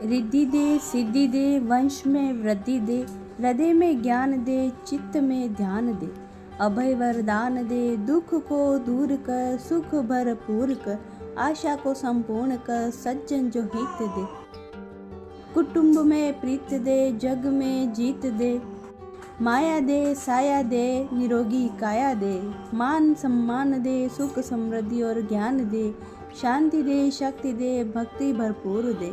रिद्धि दे, सिद्धि दे, वंश में वृद्धि दे, हृदय में ज्ञान दे, चित्त में ध्यान दे, अभय वरदान दे, दुख को दूर कर, सुख भरपूर कर, आशा को संपूर्ण कर, सज्जन जो हित दे, कुटुंब में प्रीत दे, जग में जीत दे, माया दे, साया दे, निरोगी काया दे, मान सम्मान दे, सुख समृद्धि और ज्ञान दे, शांति दे, शक्ति दे, भक्ति भरपूर दे।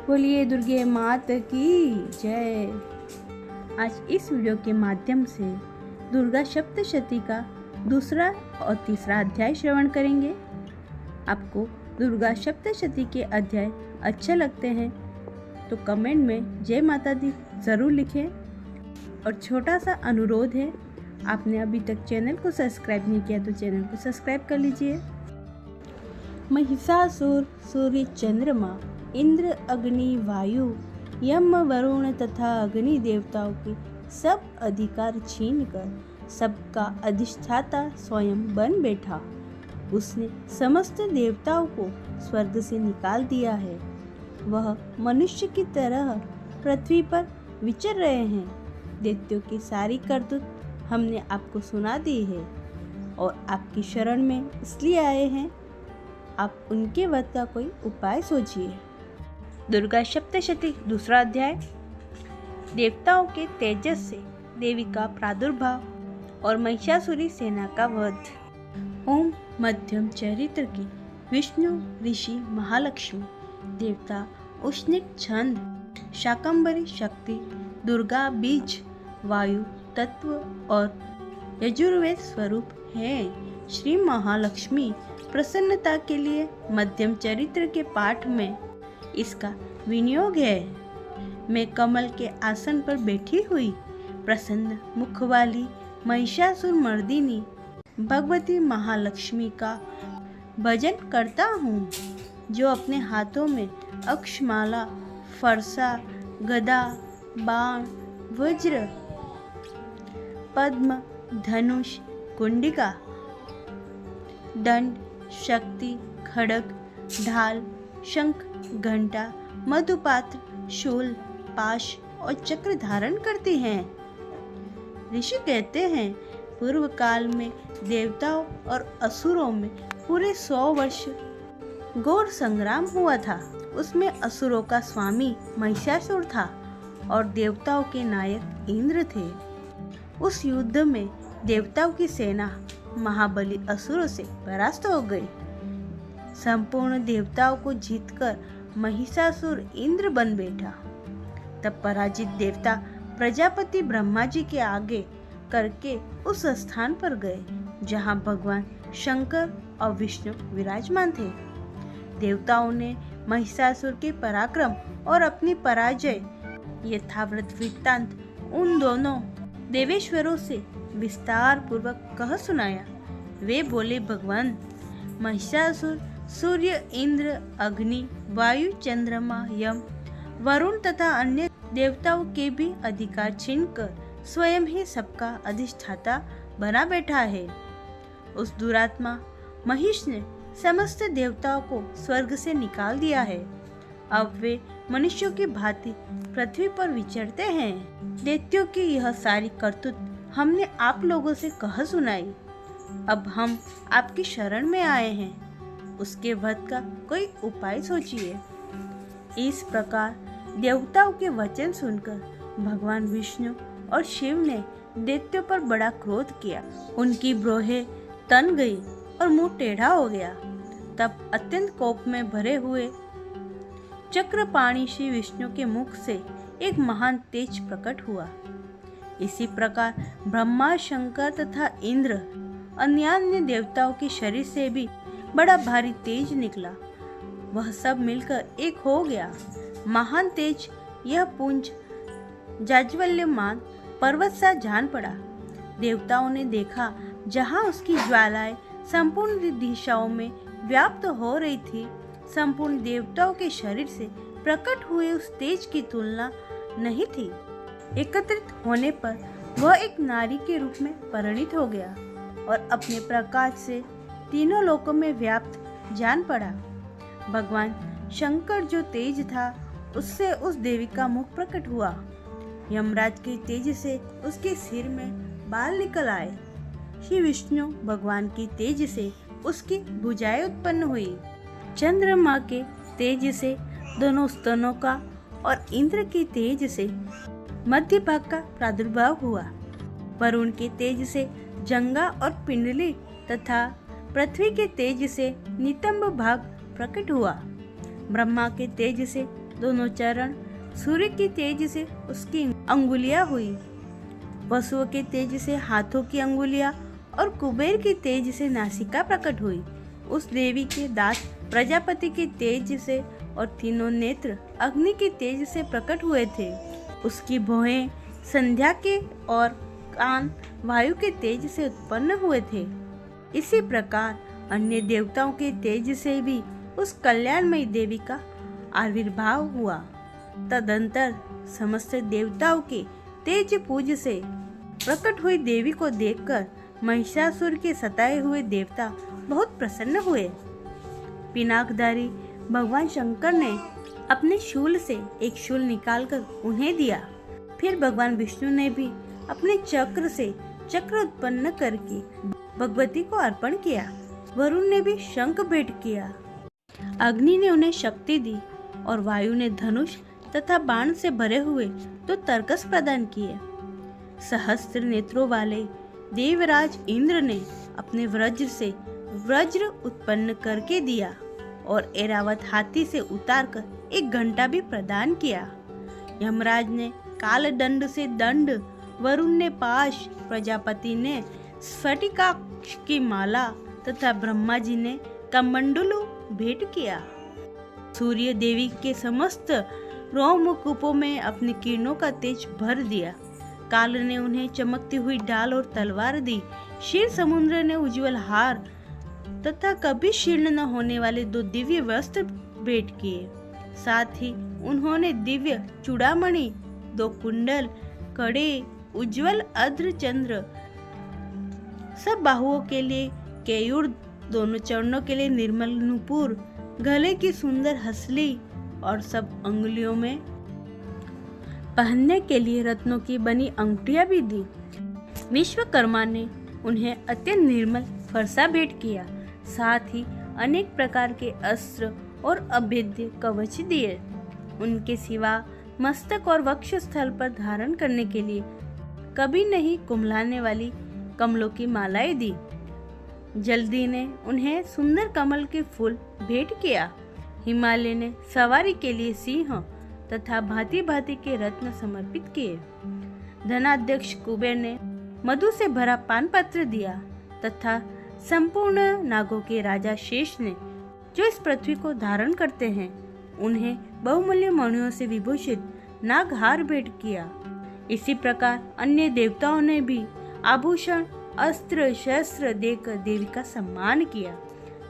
बोलिए दुर्गे मात की जय। आज इस वीडियो के माध्यम से दुर्गा सप्तशती का दूसरा और तीसरा अध्याय श्रवण करेंगे। आपको दुर्गा सप्तशती के अध्याय अच्छे लगते हैं तो कमेंट में जय माता दी ज़रूर लिखें। और छोटा सा अनुरोध है, आपने अभी तक चैनल को सब्सक्राइब नहीं किया तो चैनल को सब्सक्राइब कर लीजिए। महिषासुर सूर्य, चंद्रमा, इंद्र, अग्नि, वायु, यम, वरुण तथा अग्नि देवताओं के सब अधिकार छीनकर सबका अधिष्ठाता स्वयं बन बैठा। उसने समस्त देवताओं को स्वर्ग से निकाल दिया है। वह मनुष्य की तरह पृथ्वी पर विचर रहे हैं। दैत्यों की सारी करतूत हमने आपको सुना दी है और आपकी शरण में इसलिए आए हैं। आप उनके वध का कोई उपाय सोचिए। दुर्गा सप्तशती दूसरा अध्याय। देवताओं के तेजस से देवी का प्रादुर्भाव और महिषासुरी सेना का वध। ओम मध्यम चरित्र की विष्णु, ऋषि महालक्ष्मी, देवता उष्णिक छंद, शाकंभरी शक्ति, दुर्गा बीज, वायु तत्व और यजुर्वेद स्वरूप है। श्री महालक्ष्मी प्रसन्नता के लिए मध्यम चरित्र के पाठ में इसका विनियोग है। मैं कमल के आसन पर बैठी हुई प्रसन्न मुख वाली महिषासुर मर्दिनी भगवती महालक्ष्मी का भजन करता हूँ, जो अपने हाथों में अक्षमाला, फरसा, गदा, बाण, वज्र, पद्म, धनुष, कुंडिका, दंड, शक्ति, खड्ग, ढाल, शंख, घंटा, मधुपात्र, शूल, पाश और चक्र धारण करती हैं। ऋषि कहते हैं, पूर्व काल में देवताओं और असुरों में पूरे 100 वर्ष घोर संग्राम हुआ था। उसमें असुरों का स्वामी महिषासुर था और देवताओं के नायक इंद्र थे। उस युद्ध में देवताओं की सेना महाबली असुरों से परास्त हो गई। संपूर्ण देवताओं को जीतकर महिषासुर इंद्र बन बैठा। तब पराजित देवता प्रजापति ब्रह्मा जी के आगे करके उस स्थान पर गए जहां भगवान शंकर और विष्णु विराजमान थे। देवताओं ने महिषासुर के पराक्रम और अपनी पराजय यथावृत वृत्तांत उन दोनों देवेश्वरों से विस्तार पूर्वक कह सुनाया। वे बोले, भगवान, महिषासुर सूर्य, इंद्र, अग्नि, वायु, चंद्रमा, यम, वरुण तथा अन्य देवताओं के भी अधिकार छीनकर स्वयं ही सबका अधिष्ठाता बना बैठा है। उस दुरात्मा महिष ने समस्त देवताओं को स्वर्ग से निकाल दिया है। अब वे मनुष्यों की भांति पृथ्वी पर विचरते हैं। दैत्यों की यह सारी करतूत हमने आप लोगों से कह सुनाई। अब हम आपकी शरण में आए हैं। उसके वध का कोई उपाय सोचिए। इस प्रकार देवताओं के वचन सुनकर भगवान विष्णु और शिव ने दैत्यों पर बड़ा क्रोध किया। उनकी ब्रोहें तन गई और मुंह टेढ़ा हो गया। तब अत्यंत कोप में भरे हुए चक्रपाणी श्री विष्णु के मुख से एक महान तेज प्रकट हुआ। इसी प्रकार ब्रह्मा, शंकर तथा इंद्र अन्य देवताओं के शरीर से भी बड़ा भारी तेज निकला। वह सब मिलकर एक हो गया। महान तेज यह पुंज जाज्वल्यमान पर्वत सा जान पड़ा। देवताओं ने देखा, जहाँ उसकी ज्वालाएं संपूर्ण दिशाओं में व्याप्त हो रही थी, संपूर्ण देवताओं के शरीर से प्रकट हुए उस तेज की तुलना नहीं थी। एकत्रित होने पर वह एक नारी के रूप में परिणित हो गया और अपने प्रकाश से तीनों लोकों में व्याप्त जान पड़ा। भगवान शंकर जो तेज था उससे उस देवी का मुख प्रकट हुआ। यमराज के तेज से उसके सिर में बाल निकल आए। श्री विष्णु भगवान की तेज से उसकी भुजाएं उत्पन्न हुई। चंद्रमा के तेज से दोनों स्तनों का और इंद्र के तेज से मध्य भाग का प्रादुर्भाव हुआ। वरुण के तेज से जंगा और पिंडली तथा पृथ्वी के तेज से नितंब भाग प्रकट हुआ। ब्रह्मा के तेज से दोनों चरण, सूर्य की तेज से उसकी अंगुलियां हुई। वसु के तेज से हाथों की अंगुलियां और कुबेर की तेज से नासिका प्रकट हुई। उस देवी के दांत प्रजापति के तेज से और तीनों नेत्र अग्नि के तेज से प्रकट हुए थे। उसकी भौहें संध्या के और कान वायु के तेज से उत्पन्न हुए थे। इसी प्रकार अन्य देवताओं के तेज से भी उस कल्याणमयी देवी का आविर्भाव हुआ। तदंतर समस्त देवताओं के तेज पूज से प्रकट हुई देवी को देखकर महिषासुर के सताए हुए देवता बहुत प्रसन्न हुए। पिनाकधारी भगवान शंकर ने अपने शूल से एक शूल निकालकर उन्हें दिया। फिर भगवान विष्णु ने भी अपने चक्र से चक्र उत्पन्न करके भगवती को अर्पण किया। वरुण ने भी शंख भेंट किया। अग्नि ने उन्हें शक्ति दी और वायु ने धनुष तथा बाण से भरे हुए तो तर्कस प्रदान किए। सहस्त्र नेत्रों वाले देवराज इंद्र ने अपने वज्र से वज्र उत्पन्न करके दिया और ऐरावत हाथी से उतारकर एक घंटा भी प्रदान किया। यमराज ने काल दंड से दंड, वरुण ने पाश, प्रजापति ने स्फटिकाक्ष की माला तथा ब्रह्मा जी ने कमंडलू भेंट किया। सूर्य देवी के समस्त रोमकूपों में अपनी किरणों का तेज भर दिया। काल ने उन्हें चमकती हुई ढाल और तलवार दी। क्षीर समुद्र ने उज्जवल हार तथा कभी शीर्ण न होने वाले 2 दिव्य वस्त्र भेंट किए। साथ ही उन्होंने दिव्य चूड़ामणि, 2 कुंडल, कड़े, उज्जवल अर्ध चंद्र, सब बाहुओं के लिए केयूर, दोनों चरणों के लिए निर्मल नूपुर, गले की सुंदर हसली और सब अंगुलियों में पहनने के लिए रत्नों की बनी अंगूठियां भी दी। विश्वकर्मा ने उन्हें अत्यंत निर्मल फरसा भेंट किया। साथ ही अनेक प्रकार के अस्त्र और अभेद्य कवच दिए। उनके सिवा मस्तक और वक्ष स्थल पर धारण करने के लिए कभी नहीं कुम्हलाने वाली कमलों की मालाएं दी। जल्दी ने उन्हें सुंदर कमल के फूल भेंट किया। हिमालय ने सवारी के लिए सिंह तथा भांति भांति के रत्न समर्पित किए। धनाध्यक्ष कुबेर ने मधु से भरा पान पत्र दिया तथा संपूर्ण नागों के राजा शेष ने, जो इस पृथ्वी को धारण करते हैं, उन्हें बहुमूल्य मणियों से विभूषित नागहार भेंट किया। इसी प्रकार अन्य देवताओं ने भी आभूषण, अस्त्र शस्त्र देकर देवी का सम्मान किया।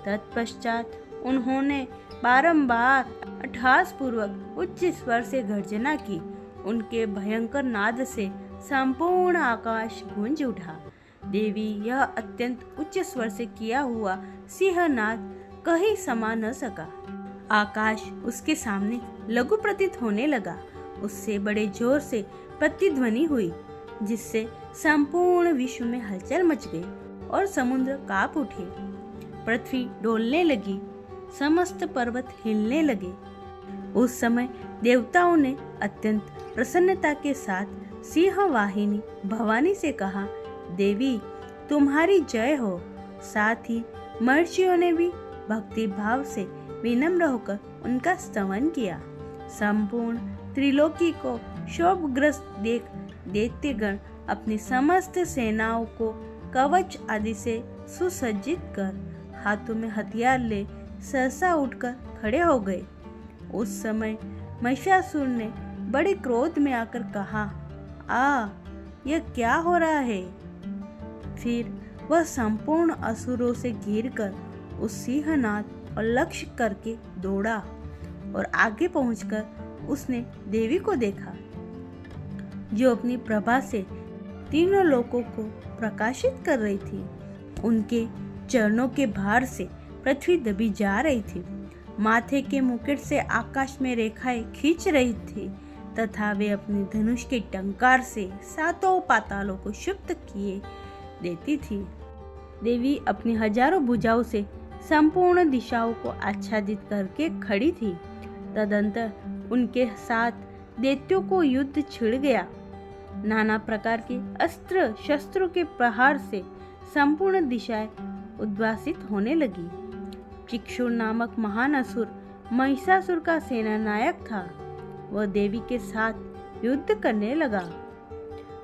तत्पश्चात उन्होंने बारंबार अट्टहास पूर्वक उच्च स्वर से गर्जना की। उनके भयंकर नाद से संपूर्ण आकाश गूंज उठा। देवी यह अत्यंत उच्च स्वर से किया हुआ सिंहनाद कहीं समा न सका। आकाश उसके सामने लघु प्रतीत होने लगा। उससे बड़े जोर से प्रतिध्वनि हुई, जिससे संपूर्ण विश्व में हलचल मच गई और समुद्र कांप उठे। पृथ्वी डोलने लगी, समस्त पर्वत हिलने लगे। उस समय देवताओं ने अत्यंत प्रसन्नता के साथ सिंहवाहिनी भवानी से कहा, देवी तुम्हारी जय हो। साथ ही महर्षियों ने भी भक्ति भाव से विनम्र होकर उनका स्तवन किया। संपूर्ण त्रिलोकी को शोभग्रस्त देख दैत्यगण अपनी समस्त सेनाओं को कवच आदि से सुसज्जित कर हाथों में हथियार ले सहसा उठकर खड़े हो गए। उस समय महिषासुर ने बड़े क्रोध में आकर कहा, यह क्या हो रहा है? फिर वह संपूर्ण असुरों से घिरकर उस सिंहनाद और लक्ष्य करके दौड़ा और आगे पहुंचकर उसने देवी को देखा, जो अपनी प्रभा से तीनों लोकों को प्रकाशित कर रही थी। उनके चरणों के भार से पृथ्वी दबी जा रही थी। माथे के मुकुट से आकाश में रेखाएं खींच रही थी तथा वे अपने धनुष के टंकार से सातों पातालों को क्षुब्ध किए देती थी। देवी अपनी हजारों भुजाओं से संपूर्ण दिशाओं को आच्छादित करके खड़ी थी। तदंतर उनके साथ दैत्यों को युद्ध छिड़ गया। नाना प्रकार के अस्त्र शस्त्रों के प्रहार से संपूर्ण दिशाएं उद्वासित होने लगी। चिक्षुर नामक महान असुर महिषासुर का सेना नायक था। वह देवी के साथ युद्ध करने लगा।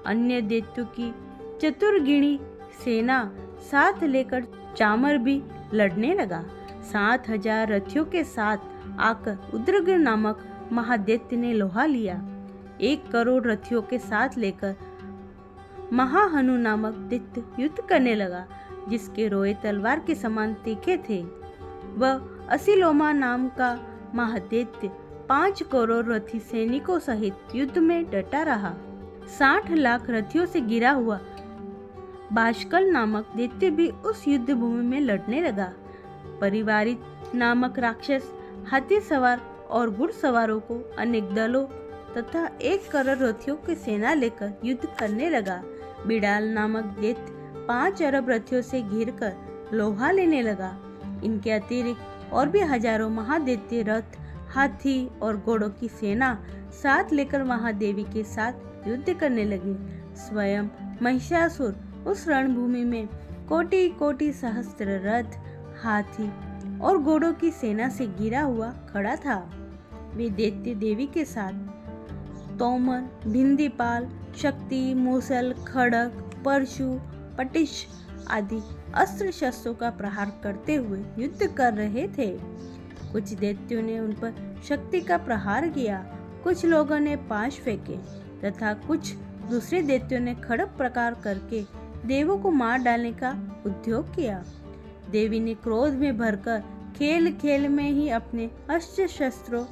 अन्य दैत्यों की चतुर्गिणी सेना साथ लेकर चामर भी लड़ने लगा। 7,000 रथियों के साथ आकर उद्रग्र नामक महादैत्य ने लोहा लिया। 1 करोड़ रथियों के साथ लेकर महाहनु नामक दैत्य युद्ध करने लगा, जिसके रोए तलवार के समान तीखे थे। वह असिलोमा नाम का महादैत्य 5 करोड़ रथी सैनिकों सहित युद्ध में डटा रहा। 60 लाख रथियों से घिरा हुआ बाष्कल नामक दैत्य भी उस युद्ध भूमि में लड़ने लगा। परिवारित नामक राक्षस हाथी सवार और घुड़सवारों को अनेक दलों तथा 1 करोड़ रथियों की सेना लेकर युद्ध करने लगा। बिडाल नामक दैत्य 5 अरब रथियों से घिरकर लोहा लेने लगा। इनके अतिरिक्त और भी हजारों महादैत्य रथ, हाथी और घोड़ों की सेना साथ लेकर महादेवी के साथ युद्ध करने लगे। स्वयं महिषासुर उस रणभूमि में कोटि कोटि सहस्त्र रथ, हाथी और घोड़ों की सेना से घिरा हुआ खड़ा था। वे दैत्य देवी के साथ तोमर, भिंदीपाल, शक्ति, मूसल, खड़ग, परशु, पटिश आदि अस्त्र शस्त्रों का प्रहार करते हुए युद्ध कर रहे थे। कुछ दैत्यों ने उन पर शक्ति का प्रहार किया, कुछ लोगों ने पाश फेंके तथा कुछ दूसरे दैत्यों ने खड़ग प्रकार करके देवों को मार डालने का उद्योग किया। देवी ने क्रोध में भरकर खेल खेल में ही अपने अस्त्र शस्त्रों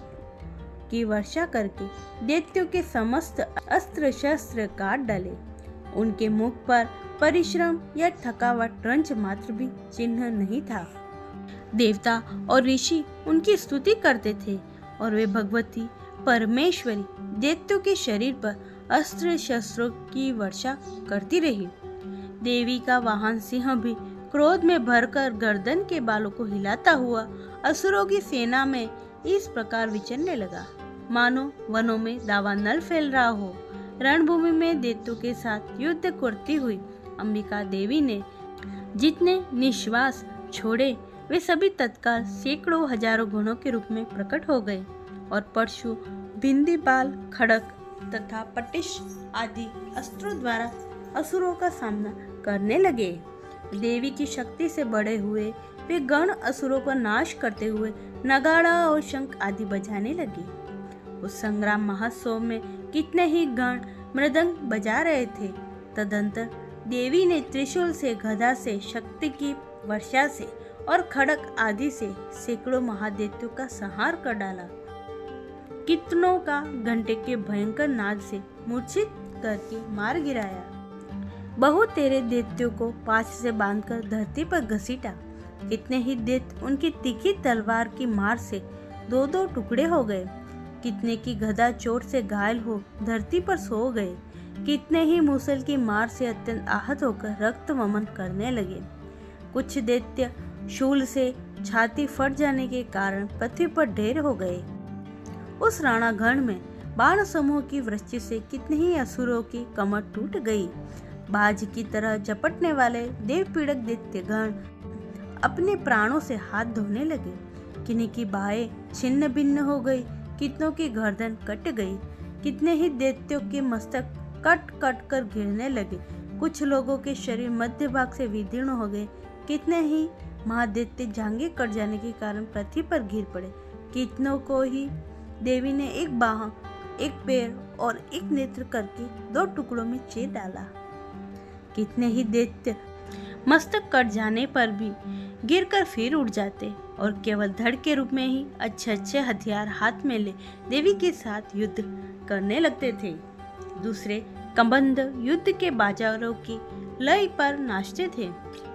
की वर्षा करके दैत्यों के समस्त अस्त्र शस्त्र काट डाले। उनके मुख पर परिश्रम या थकावट रंच मात्र भी चिन्ह नहीं था। देवता और ऋषि उनकी स्तुति करते थे और वे भगवती परमेश्वरी दैत्यों के शरीर पर अस्त्र शस्त्रों की वर्षा करती रही। देवी का वाहन सिंह भी क्रोध में भरकर गर्दन के बालों को हिलाता हुआ असुरों की सेना में इस प्रकार विचरने लगा, मानो वनों में दावा नल फैल रहा हो। रणभूमि में दैत्यों के साथ युद्ध करती हुई अंबिका देवी ने जितने निश्वास छोड़े वे सभी तत्काल सैकड़ों हजारों घोड़ों के रूप में प्रकट हो गए और परशु, भिंदीपाल, खड़ग तथा पटिश आदि अस्त्रों द्वारा असुरों का सामना करने लगे। देवी की शक्ति से बढ़े हुए वे गण असुरों का नाश करते हुए नगाड़ा और शंख आदि बजाने लगे। उस संग्राम महोत्सव में कितने ही गण मृदंग बजा रहे थे। तदंतर देवी ने त्रिशूल से, गदा से, शक्ति की वर्षा से और खड़ग आदि से सैकड़ों महादैत्यों का संहार कर डाला। कितनों का घंटे के भयंकर नाद से मूर्छित करके मार गिराया। बहुत तेरे दैत्यों को पास से बांधकर धरती पर घसीटा। कितने ही दैत्य उनकी तीखी तलवार की मार से 2-2 टुकड़े हो गए। कितने की गदा चोट से घायल हो धरती पर सो गए। कितने ही मूसल की मार से अत्यंत आहत होकर रक्त वमन करने लगे। कुछ दैत्य शूल से छाती फट जाने के कारण पृथ्वी पर ढेर हो गए। उस राणागण में बाण समूह की वृष्टि से कितने ही असुरों की कमर टूट गई। बाज की तरह झपटने वाले देव पीड़क दैत्यगण अपने प्राणों से हाथ धोने लगे। किन्हीं की बाहें छिन्न भिन्न हो गई, कितनों की गर्दन कट गई। कितने ही दैत्यों के मस्तक कट कट कर गिरने लगे। कुछ लोगों के शरीर मध्य भाग से विदीर्ण हो गए। कितने ही महादैत्य जांघें कट जाने के कारण पृथ्वी पर गिर पड़े। कितनों को ही देवी ने एक बाह, एक पैर और एक नेत्र करके 2 टुकड़ों में चीर डाला। कितने ही दैत्य मस्तक कट जाने पर भी गिरकर फिर उठ जाते और केवल धड़ के रूप में ही अच्छे अच्छे हथियार हाथ में ले देवी के साथ युद्ध करने लगते थे। दूसरे कबंध युद्ध के बाजारों की लय पर नाचते थे।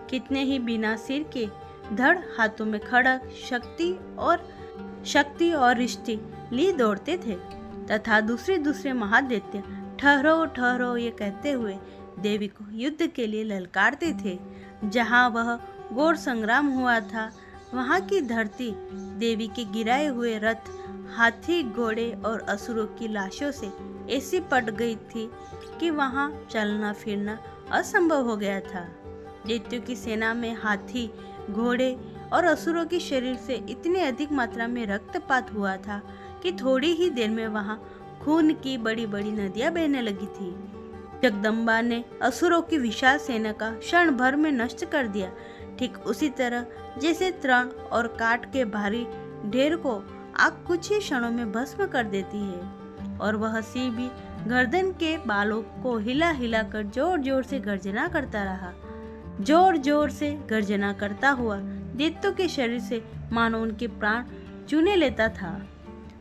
कितने ही बिना सिर के धड़ हाथों में खड़ग, शक्ति और शक्ति और रिश्ते लिए दौड़ते थे तथा दूसरे महादैत्य ठहरो ठहरो ये कहते हुए देवी को युद्ध के लिए ललकारते थे। जहाँ वह घोर संग्राम हुआ था, वहाँ की धरती देवी के गिराए हुए रथ, हाथी, घोड़े और असुरों की लाशों से ऐसी पट गई थी कि वहाँ चलना फिरना असंभव हो गया था। दैत्यों की सेना में हाथी, घोड़े और असुरों के शरीर से इतनी अधिक मात्रा में रक्तपात हुआ था कि थोड़ी ही देर में वहाँ खून की बड़ी बड़ी नदियां बहने लगी थी। जगदम्बा ने असुरों की विशाल सेना का क्षण भर में नष्ट कर दिया, ठीक उसी तरह जैसे तृण और काट के भारी ढेर को आग कुछ ही क्षणों में भस्म कर देती है। और वह सिंह भी गर्दन के बालों को हिला हिला कर जोर जोर से गर्जना करता रहा। जोर जोर से गर्जना करता हुआ दैत्यों के शरीर से मानो उनके प्राण चूने लेता था।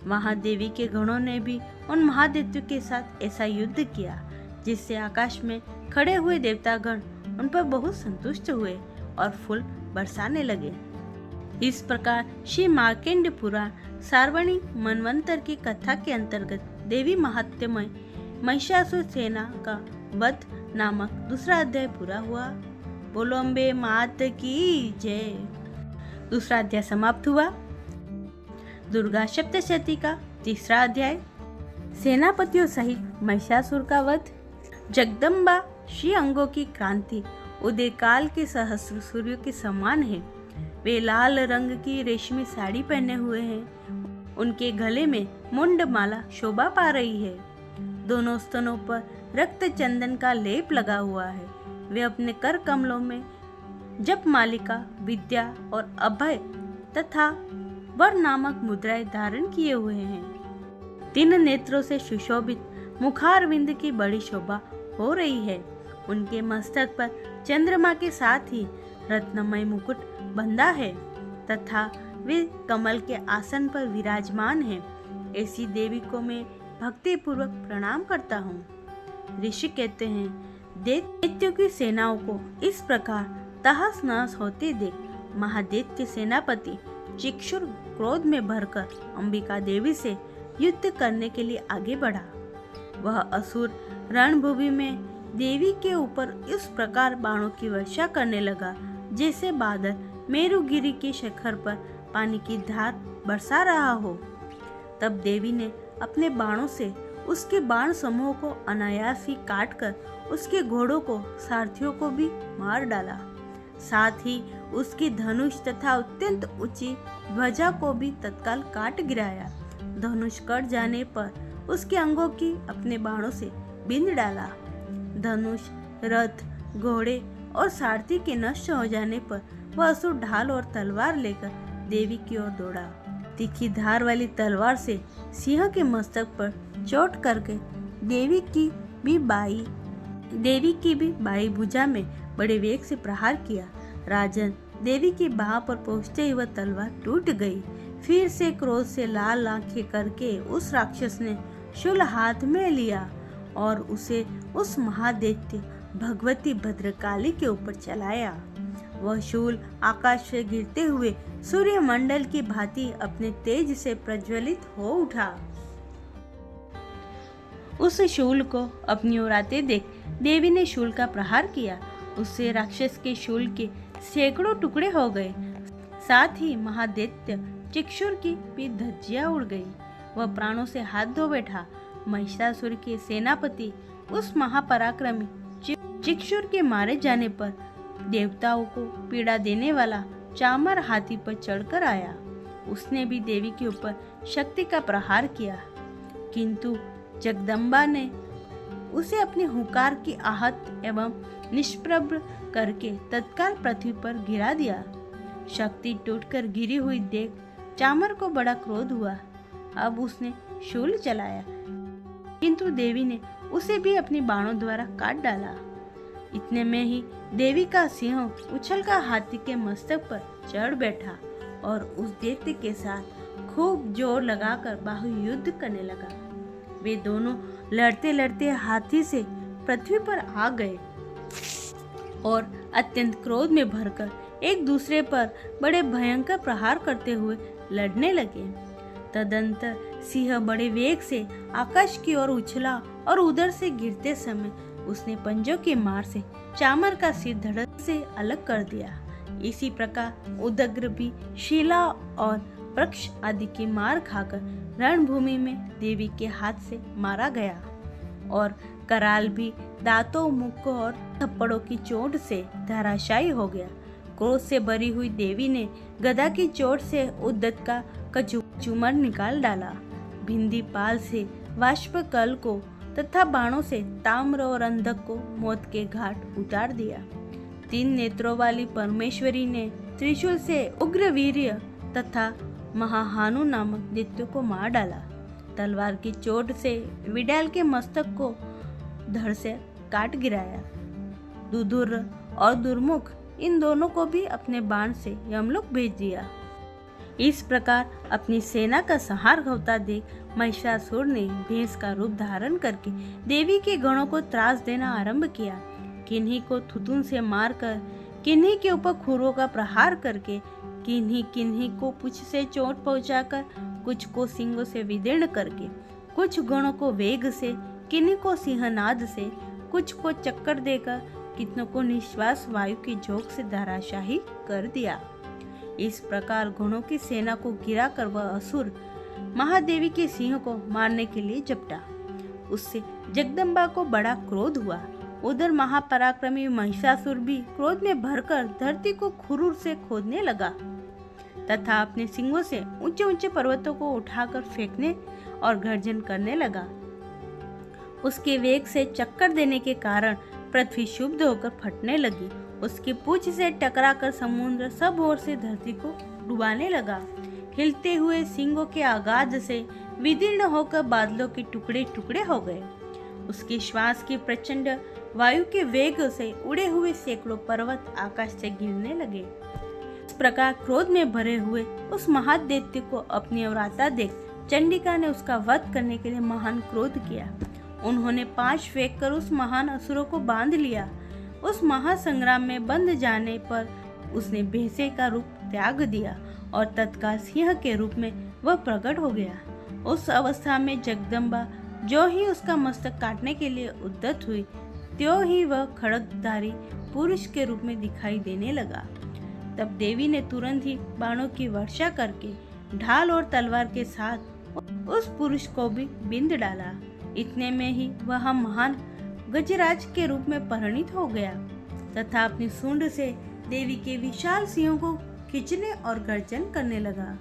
महादेवी के गणों ने भी उन महादैत्यों के साथ ऐसा युद्ध किया जिससे आकाश में खड़े हुए देवतागण उन पर बहुत संतुष्ट हुए और फूल बरसाने लगे। इस प्रकार श्री मार्कंडेय पुराण सार्वणी मनवंतर की कथा के अंतर्गत देवी महात्म्यमय महिषासुर सेना का वध नामक दूसरा अध्याय पूरा हुआ। बोलो अम्बे मात की जय। दूसरा अध्याय समाप्त हुआ। दुर्गा सप्तशती का तीसरा अध्याय, सेनापतियों सहित महिषासुर का वध। जगदम्बा श्री अंगों की क्रांति उदय काल के सहस्र सूर्यों के समान है। वे लाल रंग की रेशमी साड़ी पहने हुए हैं। उनके गले में मुंड माला शोभा पा रही है। दोनों स्तनों पर रक्त चंदन का लेप लगा हुआ है। वे अपने कर कमलों में जप मालिका, विद्या और अभय तथा वर नामक मुद्राएं धारण किए हुए हैं। 3 नेत्रों से सुशोभित मुखारविंद की बड़ी शोभा हो रही है। उनके मस्तक पर चंद्रमा के साथ ही रत्नमय मुकुट बंधा है तथा वे कमल के आसन पर विराजमान हैं। ऐसी देवी को मैं भक्ति पूर्वक प्रणाम करता हूँ। ऋषि कहते हैं, दैत्यों की सेनाओं को इस प्रकार तहस नहस होते देख महादैत्य सेनापति चिक्षुर क्रोध में भरकर अंबिका देवी से युद्ध करने के लिए आगे बढ़ा। वह असुर रणभूमि में देवी के ऊपर इस प्रकार बाणों की वर्षा करने लगा जैसे बादल मेरुगिरी के शिखर पर पानी की धार बरसा रहा हो। तब देवी ने अपने बाणों से उसके बाण समूह को अनायास ही काटकर उसके घोड़ों को, सारथियों को भी मार डाला। साथ ही उसकी धनुष तथा अत्यंत ऊंची ध्वजा को भी तत्काल काट गिराया। धनुष कट जाने पर उसके अंगों की अपने बाणों से बिंद डाला। धनुष, रथ, घोड़े और सारथी के नष्ट हो जाने पर वह असुर ढाल और तलवार लेकर देवी की ओर दौड़ा। तीखी धार वाली तलवार से सिंह के मस्तक पर चोट करके देवी की भी बाई भुजा में बड़े वेग से प्रहार किया। राजन, देवी की बाह पर पहुंचते ही वह तलवार टूट गई। फिर से क्रोध से लाल आंखें करके उस राक्षस ने शूल हाथ में लिया और उसे उस महादैत्य भगवती भद्रकाली के ऊपर चलाया। वह शूल आकाश से गिरते हुए सूर्यमंडल की भांति अपने तेज से प्रज्वलित हो उठा। उस शूल को अपनी ओर आते देख देवी ने शूल का प्रहार किया। उससे राक्षस के शूल के सैकड़ों टुकड़े हो गए। साथ ही महादैत्य चिक्षुर की भी धज्जियां उड़ गई। वह प्राणों से हाथ धो बैठा। महिषासुर के सेनापति उस महापराक्रमी चिक्षुर के मारे जाने पर देवताओं को पीड़ा देने वाला चामर हाथी पर चढ़कर आया। उसने भी देवी के ऊपर शक्ति का प्रहार किया, किंतु जगदम्बा ने उसे अपने हुंकार की आहत एवं निष्प्रभ करके तत्काल पृथ्वी पर गिरा दिया। शक्ति टूटकर गिरी हुई देख चामर को बड़ा क्रोध हुआ। अब उसने शूल चलाया, किंतु देवी ने उसे भी अपनी बाणों द्वारा काट डाला। इतने में ही देवी का सिंह उछलकर हाथी के मस्तक पर चढ़ बैठा और उस दैत्य के साथ खूब जोर लगाकर बाहु युद्ध करने लगा। वे दोनों लड़ते लड़ते हाथी से पृथ्वी पर आ गए और अत्यंत क्रोध में भरकर एक दूसरे पर बड़े भयंकर प्रहार करते हुए लड़ने लगे। तदंतर सिंह बड़े वेग से आकाश की ओर उछला और उधर से गिरते समय उसने पंजों की मार से चामर का सिर धड़ से अलग कर दिया। इसी प्रकार उदग्र भी शिला और वृक्ष आदि की मार खाकर रणभूमि में देवी के हाथ से मारा गया और कराल भी दांतों, मुक्कों और थप्पड़ों की चोट से धराशायी हो गया। क्रोध से भरी हुई देवी ने गदा की चोट से उद्दत का कचूमर निकाल डाला। भिंदी पाल से वाष्प कल को तथा बाणों से ताम्र और अंधक को मौत के घाट उतार दिया। 3 नेत्रों वाली परमेश्वरी ने त्रिशूल से उग्रवीर्य तथा महाहानु नामक दैत्य को मार डाला। तलवार की चोट से विडाल के मस्तक को धड़ से काट गिराया। दुधुर और दुर्मुख इन दोनों को भी अपने बाण से यमलोक भेज दिया। इस प्रकार अपनी सेना का संहार होता देख महिषासुर ने भैंस का रूप धारण करके देवी के गणों को त्रास देना आरंभ किया। किन्हीं को थुथुन से मारकर, किन्हीं के ऊपर खुरों का प्रहार करके, किन्हीं को पूंछ से चोट पहुंचाकर, कुछ को सींगों से विदीर्ण करके, कुछ गणों को वेग से, किन्हीं को सिंहनाद से, कुछ को चक्कर देकर, कितनों को निश्वास वायु की झोंक से धराशाही कर दिया। इस प्रकार गणों की सेना को गिरा कर वह असुर महादेवी के सिंह को मारने के लिए झपटा। उससे जगदम्बा को बड़ा क्रोध हुआ। उधर महापराक्रमी महिषासुर भी क्रोध में भरकर धरती को खुरूर से खोदने लगा तथा अपने सिंगों से ऊंचे ऊंचे पर्वतों को उठाकर फेंकने और गर्जन करने लगा। उसके वेग से चक्कर देने के कारण पृथ्वी शुद्ध होकर फटने लगी। उसकी पूंछ से टकराकर समुद्र सब ओर से धरती को डुबाने लगा। हिलते हुए सिंगों के आगाध से विदीर्ण होकर बादलों के टुकड़े टुकड़े हो गए। उसकी श्वास की प्रचंड वायु के वेग से उड़े हुए सैकड़ों पर्वत आकाश से गिरने लगे। इस प्रकार क्रोध में भरे हुए उस महादैत्य को अपनी ओर आता देख चंडिका ने उसका वध करने के लिए महान क्रोध किया। उन्होंने 5 फेंककर उस महान असुरों को बांध लिया। उस महासंग्राम में बंध जाने पर उसने भैंसे का रूप त्याग दिया और तत्काल सिंह के रूप में वह प्रकट हो गया। उस अवस्था में जगदम्बा जो ही उसका मस्तक काटने के लिए उद्यत हुई, त्यों ही वह खड्गधारी पुरुष के रूप में दिखाई देने लगा। तब देवी ने तुरंत ही बाणों की वर्षा करके ढाल और तलवार के साथ उस पुरुष को भी बिंद डाला। इतने में ही वह महान गजराज के रूप में परिणित हो गया तथा अपनी सूंड से देवी के विशाल सिंहों को खींचने और गर्जन करने लगा।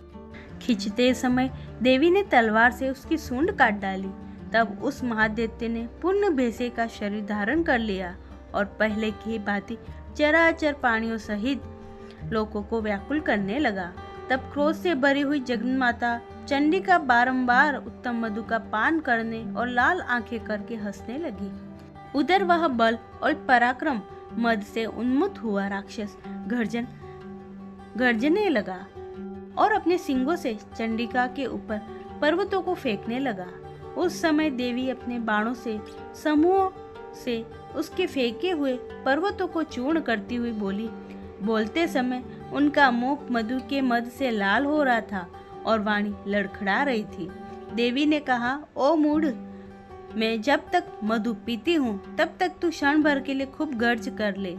खींचते समय देवी ने तलवार से उसकी सूंड काट डाली। तब उस महादैत्य ने पूर्ण भैंसे का शरीर धारण कर लिया और पहले की भांति चराचर प्राणियों सहित लोगों को व्याकुल करने लगा। तब क्रोध से भरी हुई जगन्माता चंडिका बारंबार उत्तम मधु का पान करने और लाल आंखें करके हंसने लगी। उधर वह बल और पराक्रम मद से उन्मुक्त हुआ राक्षस गर्जने लगा और अपने सिंगों से चंडिका के ऊपर पर्वतों को फेंकने लगा। उस समय देवी अपने बाणों से समूह से उसके फेंके हुए पर्वतों को चूर्ण करती हुई बोली। बोलते समय उनका मुख मधु के मद से लाल हो रहा था और वाणी लड़खड़ा रही थी। देवी ने कहा, ओ मूढ़, मैं जब तक मधु पीती हूँ तब तक तू क्षण भर के लिए खूब गर्ज कर ले।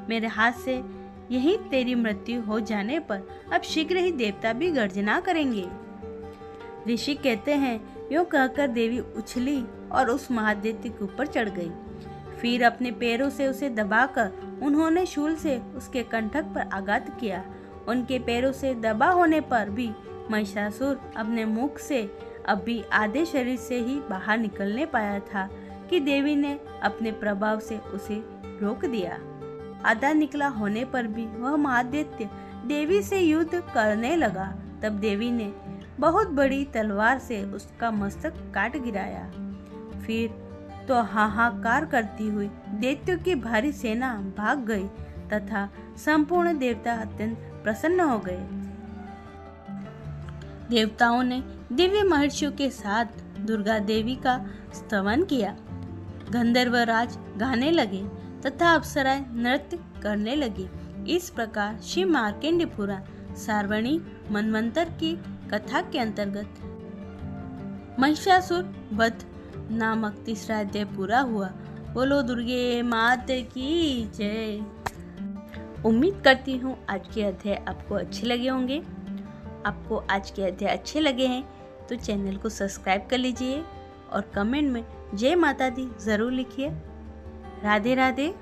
मेरे हाथ से यही तेरी मृत्यु हो जाने पर अब शीघ्र ही देवता भी गर्जना करेंगे। ऋषि कहते हैं, यूं कहकर देवी उछली और उस महादैत्य के ऊपर चढ़ गई। फिर अपने पैरों से उसे दबाकर उन्होंने शूल से उसके कंठक पर आघात किया। उनके पैरों से दबा होने पर भी महिषासुर अपने मुख से अब भी आधे शरीर से ही बाहर निकलने पाया था कि देवी ने अपने प्रभाव से उसे रोक दिया। आधा निकला होने पर भी वह महादैत्य देवी से युद्ध करने लगा। तब देवी ने बहुत बड़ी तलवार से उसका मस्तक काट गिराया। फिर तो हाहाकार करती हुई दैत्यों की भारी सेना भाग गई तथा संपूर्ण देवता अत्यंत प्रसन्न हो गए। देवताओं ने दिव्य महर्षियों के साथ दुर्गा देवी का स्तवन किया। गंधर्वराज गाने लगे तथा अप्सराएं नृत्य करने लगी। इस प्रकार श्री मार्कंडेय पुराण सार्वणी मनवंतर की कथा के अंतर्गत महिषासुर वध नामक तीसरा अध्याय पूरा हुआ। बोलो दुर्गे मात की जय। उम्मीद करती हूँ आज के अध्याय आपको अच्छे लगे होंगे। आपको आज के अध्याय अच्छे लगे हैं तो चैनल को सब्सक्राइब कर लीजिए और कमेंट में जय माता दी ज़रूर लिखिए। राधे राधे।